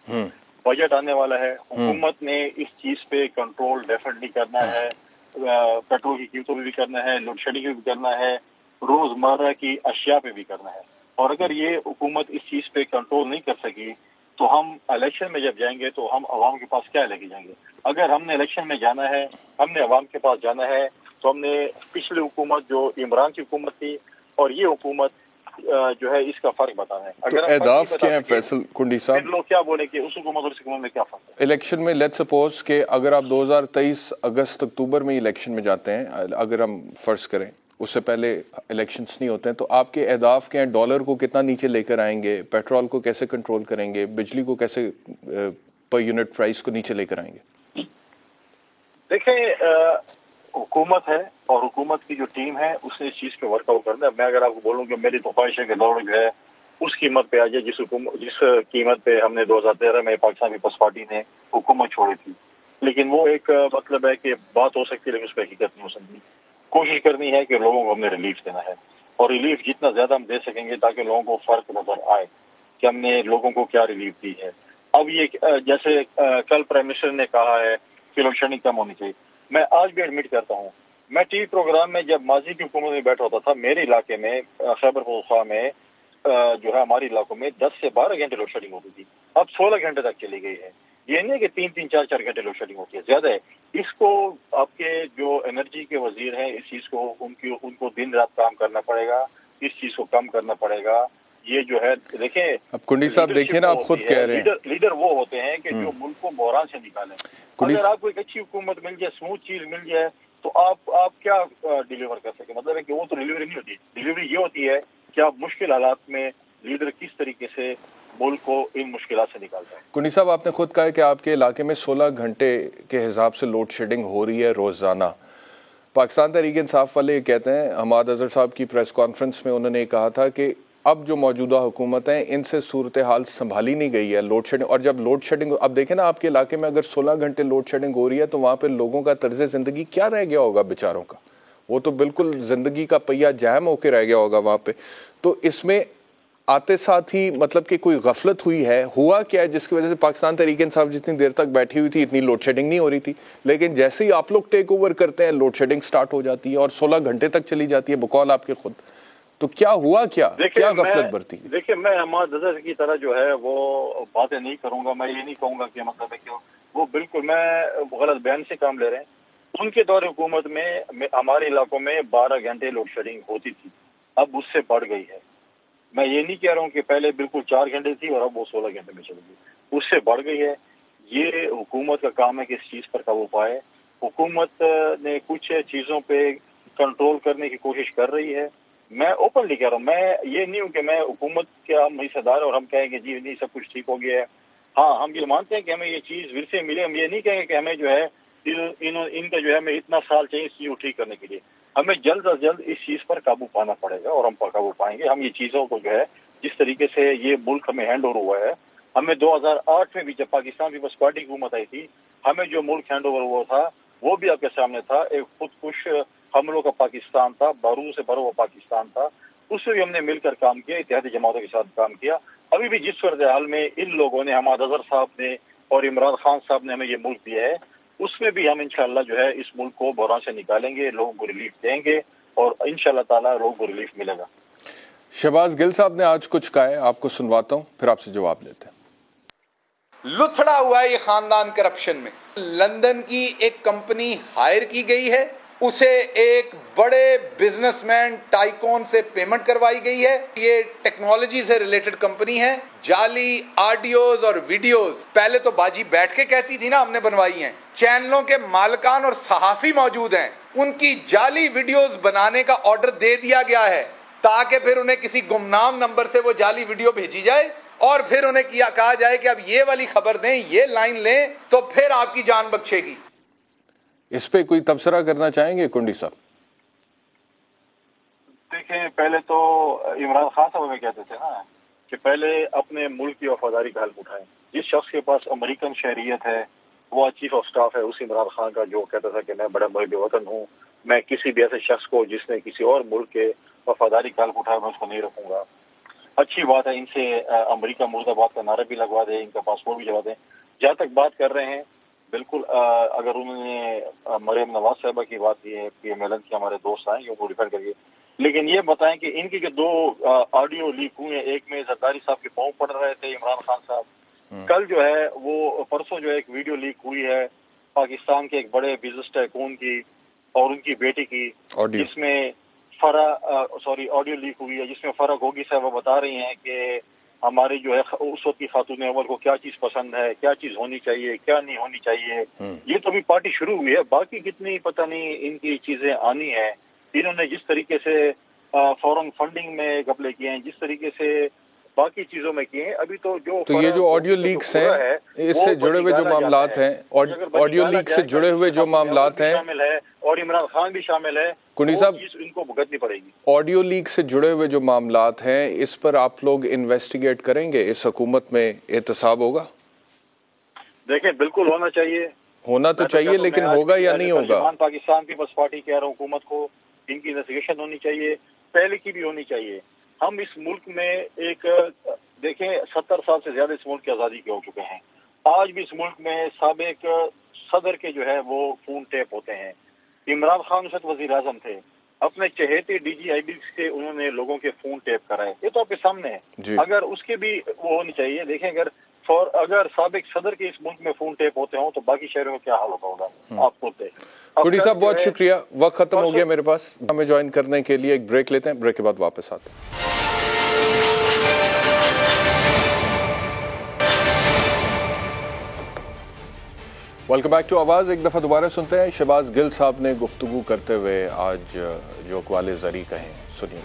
बजट आने वाला है, हुकूमत ने इस चीज पे कंट्रोल डेफिनेटली करना है, पेट्रोल की कीमतों पे भी करना है, लोड शेडिंग पे भी करना है, रोजमर्रा की अशिया पे भी करना है। और अगर ये हुकूमत इस चीज पे कंट्रोल नहीं कर सकी तो हम इलेक्शन में जब जाएंगे तो हम अवाम के पास क्या लेके जाएंगे? अगर हमने इलेक्शन में जाना है, हमने अवाम के पास जाना है, तो हमने पिछली हुकूमत जो इमरान की हुकूमत थी और ये हुकूमत जो है इसका फर्क बताना है। अगर तो अहदाफ क्या है फैसल कुंडी साहब? लोग क्या बोले कि उस हुकूमत और इस हुकूमत में क्या फर्क है? इलेक्शन में लेट्स सपोज कि अगर आप 2023 अगस्त अक्टूबर में इलेक्शन में जाते हैं, अगर हम फर्ज करें उससे पहले इलेक्शंस नहीं होते हैं, तो आपके अहदाफ के हैं? डॉलर को कितना नीचे लेकर आएंगे, पेट्रोल को कैसे कंट्रोल करेंगे, बिजली को कैसे पर यूनिट प्राइस को नीचे लेकर आएंगे? देखें, हुकूमत है और हुकूमत की जो टीम है उसने इस चीज पे वर्कआउट करना है। मैं अगर आपको बोलूं कि मेरी तो ख्वाहिश है कि दौड़ जो है उस कीमत पे आ जाए जिस कीमत पे हमने 2013 में पाकिस्तान पीपल्स पार्टी ने हुकूमत छोड़ी थी। लेकिन वो एक मतलब है कि बात हो सकती है लेकिन उस पर हकीकत नहीं हो सकती। कोशिश करनी है कि लोगों को हमने रिलीफ देना है और रिलीफ जितना ज्यादा हम दे सकेंगे ताकि लोगों को फर्क नजर आए कि हमने लोगों को क्या रिलीफ दी है। अब ये जैसे कल प्राइम मिनिस्टर ने कहा है कि लोड शेडिंग कम होनी चाहिए, मैं आज भी एडमिट करता हूँ, मैं टीवी प्रोग्राम में जब माजी की हुकूमत में बैठा होता था, मेरे इलाके में खैबर पख्तूनख्वा में जो है हमारे इलाकों में 10 से 12 घंटे लोड शेडिंग होती थी, अब 16 घंटे तक चली गई है। ये नहीं कि 3-3, 4-4 घंटे लोड शेडिंग होती है, ज्यादा है। इसको आपके जो एनर्जी के वजीर हैं इस चीज को उनको दिन रात काम करना पड़ेगा, इस चीज को कम करना पड़ेगा। ये जो है देखें, अब कुंडी साहब देखिए ना, आप खुद कह रहे हैं लीडर वो होते हैं कि जो मुल्क को बहरान से निकालें। अगर आपको एक अच्छी हुकूमत मिल जाए, स्मूथ चीज मिल जाए, तो आप क्या डिलीवर कर सके? मतलब है कि वो तो डिलीवरी नहीं होती। डिलीवरी ये होती है कि आप मुश्किल हालात में लीडर किस तरीके से मुल्क को इन मुश्किलात से निकालता है। कुंडी साहब, आपने खुद कहा है कि आपके इलाके में 16 घंटे के हिसाब से लोड शेडिंग हो रही है रोजाना। पाकिस्तान तहरीक इंसाफ वाले कहते हैं, हमाद अजहर साहब की प्रेस कॉन्फ्रेंस में उन्होंने कहा था कि अब जो मौजूदा हुकूमत है इनसे सूरत हाल संभाली नहीं गई है लोड शेडिंग। और जब लोड शेडिंग, अब देखें ना, आपके इलाके में अगर 16 घंटे लोड शेडिंग हो रही है तो वहाँ पे लोगों का तर्ज जिंदगी क्या रह गया होगा बेचारों का? वो तो बिल्कुल जिंदगी का पहिया जैम होकर रह गया होगा वहाँ पे। तो इसमें आते साथ ही मतलब कि कोई गफलत हुई है, हुआ क्या है जिसकी वजह से पाकिस्तान तहरीक इंसाफ जितनी देर तक बैठी हुई थी इतनी लोड शेडिंग नहीं हो रही थी, लेकिन जैसे ही आप लोग टेक ओवर करते हैं लोड शेडिंग स्टार्ट हो जाती है और 16 घंटे तक चली जाती है, बकौल आपके खुद। तो क्या हुआ, क्या गफलत बरती? देखिए, मैं हमाद अजहर की तरह जो है वो बातें नहीं करूंगा। मैं ये नहीं कहूंगा कि मतलब है कि वो बिल्कुल मैं गलत बयान से काम ले रहे हैं। उनके दौर हुकूमत में हमारे इलाकों में 12 घंटे लोड शेडिंग होती थी, अब उससे बढ़ गई है। मैं ये नहीं कह रहा हूँ कि पहले बिल्कुल 4 घंटे थी और अब वो 16 घंटे में चल गई, उससे बढ़ गई है। ये हुकूमत का काम है कि इस चीज पर काबू पाए। हुकूमत ने कुछ चीजों पे कंट्रोल करने की कोशिश कर रही है। मैं ओपनली कह रहा हूँ, मैं ये नहीं हूँ कि मैं हुकूमत के हम हिस्सेदार और हम कहेंगे जी नहीं सब कुछ ठीक हो गया है। हाँ, हम ये मानते हैं कि हमें ये चीज विरसे मिले। हम ये नहीं कहेंगे कि हमें जो है इनका जो है हमें इतना साल चाहिए इस चीज को ठीक करने के लिए। हमें जल्द अज जल्द इस चीज पर काबू पाना पड़ेगा और हम काबू पाएंगे। हम ये चीजों को जो है जिस तरीके से ये मुल्क हमें हैंड ओवर हुआ है, हमें 2008 में भी जब पाकिस्तान पीपल्स पार्टी की हुकूमत आई थी, हमें जो मुल्क हैंड ओवर हुआ था वो भी आपके सामने था। एक खुदकुश हमलों का पाकिस्तान था, बारूद से भरा हुआ पाकिस्तान था। उससे भी हमने मिलकर काम किया, इत्तेहादी जमातों के साथ काम किया। अभी भी जिस सूरत हाल में इन लोगों ने, हमाद अजहर साहब ने और इमरान खान साहब ने हमें ये मुल्क दिया है, उसमें भी हम इंशाअल्लाह जो है इस मुल्क को बहरान से निकालेंगे, लोगों को रिलीफ देंगे और इंशाअल्लाह ताला लोगों को रिलीफ मिलेगा। शहबाज गिल साहब ने आज कुछ कहा है, आपको सुनवाता हूं, फिर आपसे जवाब लेते हैं। लुथड़ा हुआ है ये खानदान करप्शन में। लंदन की एक कंपनी हायर की गई है, उसे एक बड़े बिजनेसमैन टाइकॉन से पेमेंट करवाई गई है। ये टेक्नोलॉजी से रिलेटेड कंपनी है। जाली ऑडियोज और वीडियोस पहले तो बाजी बैठ के कहती थी ना हमने बनवाई हैं। चैनलों के मालिकान और सहाफी मौजूद हैं, उनकी जाली वीडियोस बनाने का ऑर्डर दे दिया गया है ताकि फिर उन्हें किसी गुमनाम नंबर से वो जाली वीडियो भेजी जाए और फिर उन्हें कहा जाए कि अब ये वाली खबर दें, ये लाइन लें तो फिर आपकी जान बख्शेगी। इस पे कोई तबसरा करना चाहेंगे कुंडी साहब? देखें, पहले तो इमरान खान साहब हमें कहते थे ना कि पहले अपने मुल्क की वफादारी का हल्फ उठाएं। जिस शख्स के पास अमेरिकन शहरियत है, वो चीफ ऑफ स्टाफ है उस इमरान खान का, जो कहता था कि मैं बड़ा मुहिब वतन हूँ, मैं किसी भी ऐसे शख्स को जिसने किसी और मुल्क के वफादारी का हल्फ उठाया मैं उसको नहीं रखूंगा। अच्छी बात है, इनसे अमेरिका मुर्दाबाद का नारा भी लगवा दे, इनका पासपोर्ट भी लगवा दें। जहाँ तक बात कर रहे हैं, बिल्कुल अगर उन्होंने मरियम नवाज साहबा की बात की है, PMLN के हमारे दोस्त आए उनको रिफर करिए, लेकिन ये बताएं कि इनकी जो 2 ऑडियो लीक हुए हैं, एक में जरदारी साहब के पाँव पड़ रहे थे इमरान खान साहब, कल जो है वो परसों जो है एक वीडियो लीक हुई है पाकिस्तान के एक बड़े बिजनेस टाइकून की और उनकी बेटी की, जिसमें ऑडियो लीक हुई है जिसमें फरा गोगी साहब बता रही हैं कि हमारी जो है उस वक्त की खातून अव्वल को क्या चीज पसंद है, क्या चीज होनी चाहिए, क्या नहीं होनी चाहिए। ये तो अभी पार्टी शुरू हुई है, बाकी कितनी पता नहीं इनकी चीजें आनी है। इन्होंने जिस तरीके से फॉरेन फंडिंग में घपले किए हैं, जिस तरीके से बाकी चीजों में किए हैं, अभी तो ये जो ऑडियो लीक्स हैं, इससे जुड़े हुए जो मामलात हैं, ऑडियो लीक से जुड़े हुए जो मामलात हैं, शामिल है और इमरान खान भी शामिल है, कुंडी साहब इनको भुगतनी पड़ेगी। ऑडियो लीक से जुड़े हुए जो मामलात हैं, इस पर आप लोग इन्वेस्टिगेट करेंगे? इस हुकूमत में एहतसाब होगा? देखें, बिल्कुल होना चाहिए, होना तो चाहिए, लेकिन होगा या नहीं होगा? पाकिस्तान पीपल्स पार्टी कह रहा हूँ, हुकूमत को इनकी इन्वेस्टिगेशन होनी चाहिए, पहले की भी होनी चाहिए। हम इस मुल्क में देखें 70 साल से ज्यादा इस मुल्क की आजादी के हो चुके हैं। आज भी इस मुल्क में साबिक सदर के जो है वो फोन टेप होते हैं। इमरान खान उस वक्त वजीर आजम थे, अपने चहेते DGIB से उन्होंने लोगों के फोन टेप कराए, ये तो आपके सामने है। अगर उसके भी वो होनी चाहिए। देखें, अगर साबिक सदर के इस मुल्क में फोन टेप होते हो तो बाकी शहरों में क्या हाल होगा आपको देखें। कुंडी साहब बहुत शुक्रिया, वक्त खत्म हो गया मेरे पास। हमें ज्वाइन करने के लिए एक ब्रेक लेते हैं, ब्रेक के बाद वापस आते हैं। वेलकम बैक टू आवाज़। एक दफ़ा दोबारा सुनते हैं शहबाज गिल साहब ने गुफ्तगू करते हुए आज जो अक़वाले ज़री कहे, सुनिए।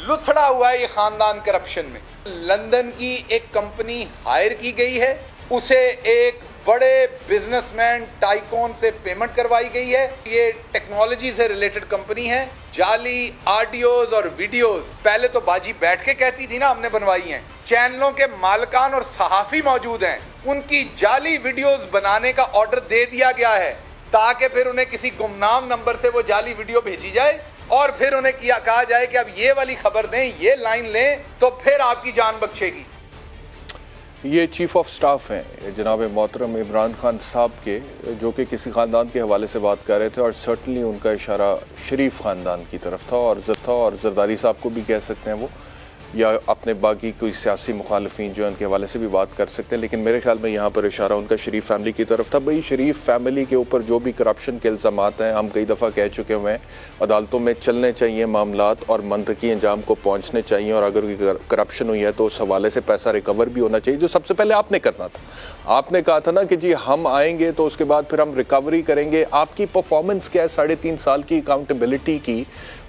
लुथड़ा हुआ है ये खानदान करप्शन में। लंदन की एक कंपनी हायर की गई है, उसे एक बड़े बिजनेसमैन टाइकॉन से पेमेंट करवाई गई है। ये टेक्नोलॉजी से रिलेटेड कंपनी है। जाली ऑडियोज और वीडियोस पहले तो बाजी बैठ के कहती थी ना हमने बनवाई हैं। चैनलों के मालिकान और सहाफी मौजूद हैं, उनकी जाली वीडियोस बनाने का ऑर्डर दे दिया गया है ताकि फिर उन्हें किसी गुमनाम नंबर से वो जाली वीडियो भेजी जाए और फिर उन्हें कहा जाए कि अब ये वाली खबर दें, ये लाइन लें तो फिर आपकी जान बख्शेगी। ये चीफ ऑफ स्टाफ हैं जनाब मोहतरम इमरान खान साहब के, जो कि किसी ख़ानदान के हवाले से बात कर रहे थे और सर्टनली उनका इशारा शरीफ ख़ानदान की तरफ था और जरदारी साहब को भी कह सकते हैं। वो या अपने बाकी कोई सियासी मुखालफीन जो है उनके हवाले से भी बात कर सकते हैं, लेकिन मेरे ख्याल में यहाँ पर इशारा उनका शरीफ फैमिली की तरफ था। भाई शरीफ फैमिली के ऊपर जो भी करप्शन के इल्ज़ामात हैं, हम कई दफ़ा कह चुके हुए हैं, अदालतों में चलने चाहिए मामलात और मंतकी अंजाम को पहुँचने चाहिए, और अगर कोई करप्शन हुई है तो उस हवाले से पैसा रिकवर भी होना चाहिए, जो सबसे पहले आपने करना था। आपने कहा था ना कि जी हम आएंगे तो उसके बाद फिर हम रिकवरी करेंगे। आपकी परफॉर्मेंस क्या है 3.5 साल की अकाउंटेबिलिटी की?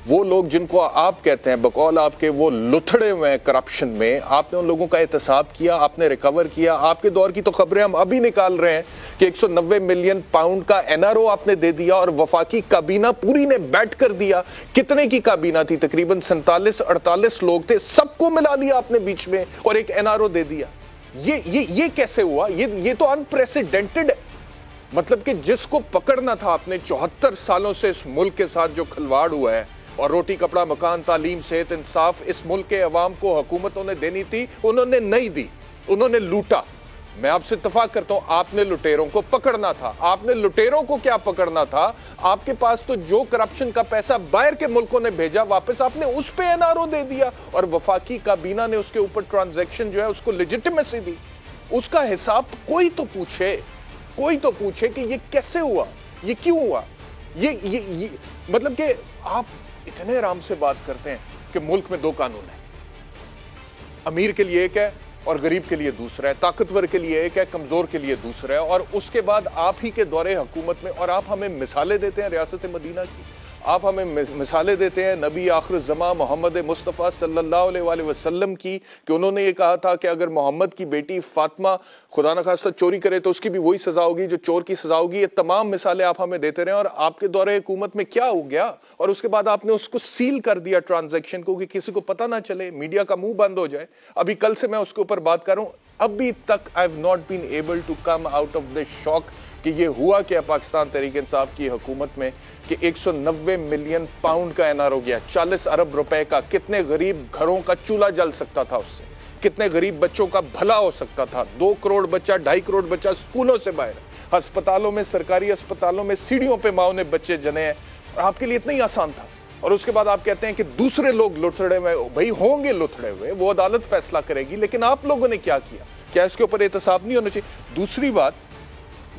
वो लोग जिनको आप कहते हैं बकौल आपके वो लुथड़े हुए हैं करप्शन में, आपने उन लोगों का एहतसाब किया, आपने रिकवर किया। आपके दौर की तो खबरें हम अभी निकाल रहे हैं कि 190 मिलियन पाउंड का एनआरओ आपने दे दिया और वफाकी काबीना पूरी ने बैठ कर दिया। कितने की काबीना थी? तकरीबन 47-48 लोग थे, सबको मिला लिया आपने बीच में और एक एनआरओ दे दिया। ये कैसे हुआ? ये तो अनप्रेसिडेंटेड है। मतलब कि जिसको पकड़ना था आपने 74 सालों से इस मुल्क के साथ जो खिलवाड़ हुआ है, और रोटी कपड़ा मकान तालीम सेहत इंसाफ इस मुल्क के अवाम को हुकूमतों ने देनी थी, उन्होंने नहीं दी, उन्होंने लूटा। मैं आपसे इत्तफाक करता हूं, आपने लुटेरों को पकड़ना था। आपने लुटेरों को क्या पकड़ना था? आपके पास तो जो करप्शन का पैसा बाहर के मुल्कों ने भेजा वापस, आपने उस पे एनआरओ दे दिया और वफाकी काबीना ने उसके ऊपर ट्रांजैक्शन जो है उसको लेजिटिमेसी दी। उसका हिसाब कोई तो पूछे कि ये कैसे हुआ, ये क्यों हुआ। ये मतलब कि आप इतने आराम से बात करते हैं कि मुल्क में 2 कानून है, अमीर के लिए एक है और गरीब के लिए दूसरा है, ताकतवर के लिए एक है, कमजोर के लिए दूसरा है, और उसके बाद आप ही के दौरे हुकूमत में, और आप हमें मिसालें देते हैं रियासत मदीना की, आप हमें मिसालें देते हैं नबी आखिर ज़मा मोहम्मद मुस्तफ़ा सल्लल्लाहु अलैहि वसल्लम की, कि उन्होंने ये कहा था कि अगर मोहम्मद की बेटी फातिमा खुदा न खास्ता चोरी करे तो उसकी भी वही सजा होगी जो चोर की सजा होगी। ये तमाम मिसालें आप हमें देते रहे, और आपके दौरे हुकूमत में क्या हो गया? और उसके बाद आपने उसको सील कर दिया ट्रांजेक्शन को, कि किसी को पता ना चले, मीडिया का मुंह बंद हो जाए। अभी कल से मैं उसके ऊपर बात कर रहा हूं, अभी तक I have not been able to come out of the shock कि ये हुआ क्या पाकिस्तान तहरीक इंसाफ की हुकूमत में कि 190 मिलियन पाउंड का एनआरओ गया, 40 अरब रुपए का। कितने गरीब घरों का चूल्हा जल सकता था उससे, कितने गरीब बच्चों का भला हो सकता था। 2 करोड़ बच्चा, 2.5 करोड़ बच्चा स्कूलों से बाहर, अस्पतालों में, सरकारी अस्पतालों में सीढ़ियों पे माओ ने बच्चे जने हैं, और आपके लिए इतना ही आसान था। और उसके बाद आप कहते हैं कि दूसरे लोग लुथड़े हुए, भाई होंगे लुथड़े हुए, वो अदालत फैसला करेगी, लेकिन आप लोगों ने क्या किया? क्या इसके ऊपर एहतसाब नहीं होना चाहिए? दूसरी बात,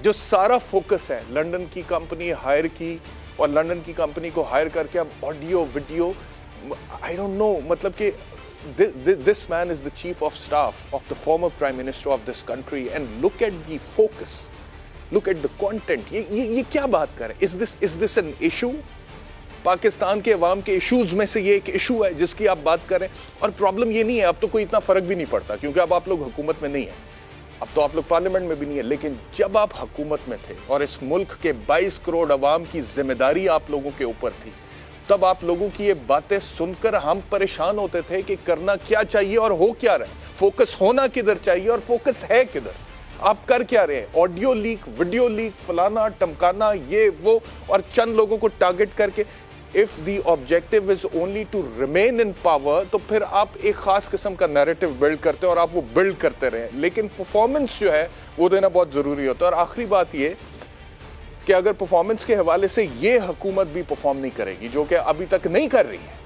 जो सारा फोकस है लंदन की कंपनी हायर की, और लंदन की कंपनी को हायर करके अब audio video, I don't know, मतलब कि this man is the chief of staff of the former prime minister of this country, and look at the focus, look at the content. ये क्या बात कर रहे हैं? Is this an issue? Pakistan के अवाम के इश्यूज में से ये एक इशू है जिसकी आप बात करें। और प्रॉब्लम ये नहीं है, अब तो कोई इतना फर्क भी नहीं पड़ता, क्योंकि अब आप लोग हुकूमत में नहीं है, अब तो आप लोग पार्लियामेंट में भी नहीं है। लेकिन जब आप हुकूमत में थे और इस मुल्क के 22 करोड़ अवाम की जिम्मेदारी आप लोगों के ऊपर थी, तब आप लोगों की ये बातें सुनकर हम परेशान होते थे कि करना क्या चाहिए और हो क्या रहा है, फोकस होना किधर चाहिए और फोकस है किधर। आप कर क्या रहे हैं? ऑडियो लीक, वीडियो लीक, फलाना टमकाना, ये वो, और चंद लोगों को टारगेट करके। If the objective is only to remain in power, तो फिर आप एक खास किस्म का नैरेटिव बिल्ड करते हैं और आप वो बिल्ड करते रहे, लेकिन परफॉर्मेंस जो है वो देना बहुत जरूरी होता है। और आखिरी बात ये कि अगर परफॉर्मेंस के हवाले से ये हुकूमत भी परफॉर्म नहीं करेगी, जो कि अभी तक नहीं कर रही है,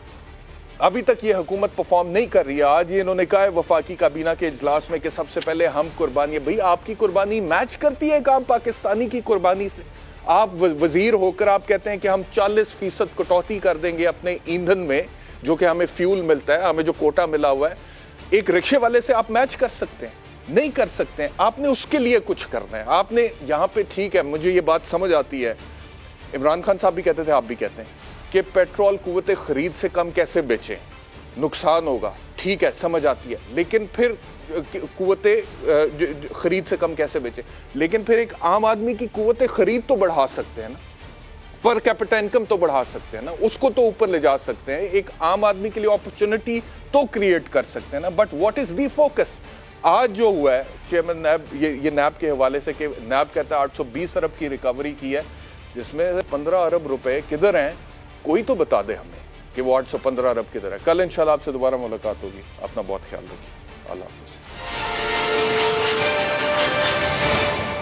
अभी तक ये हुकूमत परफॉर्म नहीं कर रही है। आज ये इन्होंने कहा है वफाकी काबीना के इजलास में कि सबसे पहले हम कुर्बानी, भाई आपकी कुर्बानी मैच करती है काम पाकिस्तानी की कुर्बानी से? आप वजीर होकर आप कहते हैं कि हम 40% कटौती कर देंगे अपने ईंधन में, जो कि हमें फ्यूल मिलता है, हमें जो कोटा मिला हुआ है। एक रिक्शे वाले से आप मैच कर सकते हैं? नहीं कर सकते हैं। आपने उसके लिए कुछ करना है। आपने यहाँ पे, ठीक है, मुझे ये बात समझ आती है, इमरान खान साहब भी कहते थे, आप भी कहते हैं कि पेट्रोल कुव्वत खरीद से कम कैसे बेचें, नुकसान होगा, ठीक है, समझ आती है, लेकिन फिर कुव्वत खरीद से कम कैसे बेचें? लेकिन फिर एक आम आदमी की कुव्वत खरीद तो बढ़ा सकते हैं ना, पर कैपिटा इनकम तो बढ़ा सकते हैं ना, उसको तो ऊपर ले जा सकते हैं, एक आम आदमी के लिए अपॉर्चुनिटी तो क्रिएट कर सकते हैं ना। But what is the focus? आज जो हुआ है चेयरमैन नैब, ये नैब के हवाले से कि नैब कहता है 820 अरब की रिकवरी की है, जिसमें 15 अरब रुपए किधर हैं? कोई तो बता दे हमें कि वो 815 अरब किधर है। कल इंशाल्लाह आपसे दोबारा मुलाकात होगी। अपना बहुत ख्याल रखिए। अल्लाह हाफिज़।